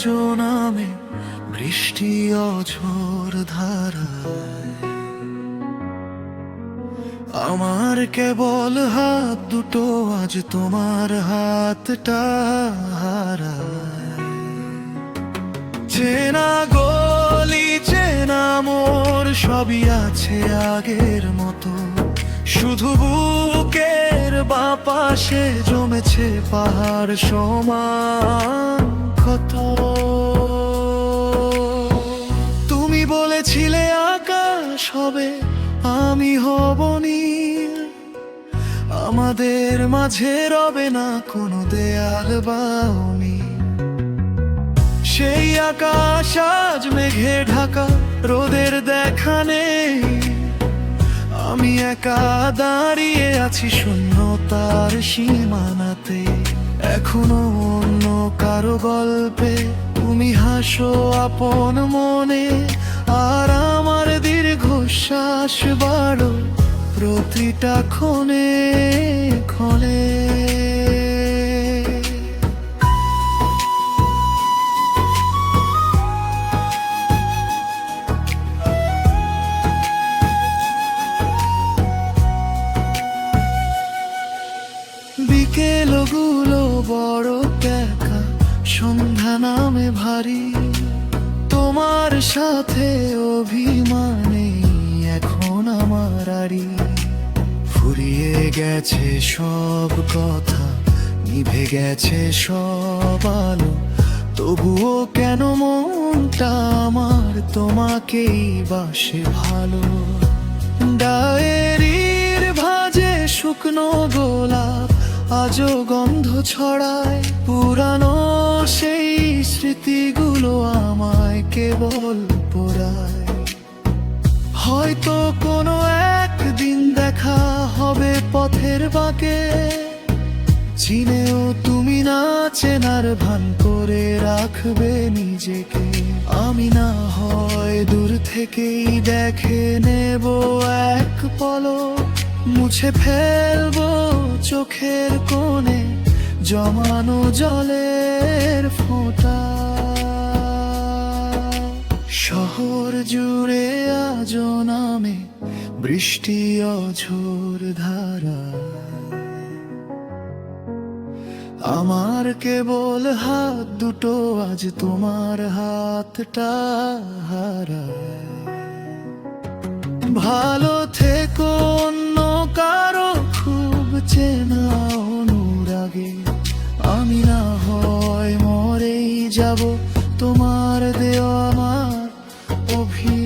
আজ নামে বৃষ্টি অঝোর ধারায়। আমার কেবল হাত দুটো আজ তোমার হাতটা হারায়। চেনা গলি চেনা মোর সবই আছে আগের মতো, শুধু বুকের বাপাশে জমেছে পাহাড় সমান ক্ষত। তুমি বলেছিলে আকাশ হবে, আমি হব নীল, আমাদের মাঝে রবে না কোনো দেয়াল বাউনি। সেই আকাশ আজ মেঘে ঢাকা, রোদের দেখা নেই, আমি একা দাঁড়িয়ে আছি শূন্যতার সীমানাতে। এখনো অন্য কারো গল্পে তুমি হাসো আপন মনে, আর আমার দীর্ঘশ্বাস বাড়ো প্রতিটা ক্ষণে ক্ষণে। বিকেলগুলো বড় একা, সন্ধ্যা নামে ভারী, তোমার সাথে অভিমানে এখন আমার আড়ি। ফুরিয়ে গেছে সব কথা, নিভে গেছে সব আলো, তবুও কেন মনটা আমার তোমাকেই বাসে ভালো। ডায়েরির ভাঁজে শুকনো গোলাপ আজও গন্ধ ছড়ায়, পুরানো সেই স্মৃতিগুলো আমায় কেবল পোড়ায়। হয়তো কোনো একদিন দেখা হবে পথের বাঁকে, চিনেও তুমি না চেনার ভান করে রাখবে নিজেকে। আমি না হয় দূর থেকেই দেখে নেব এক পলক, মুছে ফেলবো চোখের কোণে জমানো জলের ফোঁটা। শহর জুড়ে আজ নামে বৃষ্টি অঝোর ধারা, আমার কেবল হাত দুটো আজ তোমার হাতটা হারায়। ভালো থেকো অন্য কারো খুব চেনা অনুরাগে, আমি না হয় মরেই যাব তোমার দেওয়া আমার অভি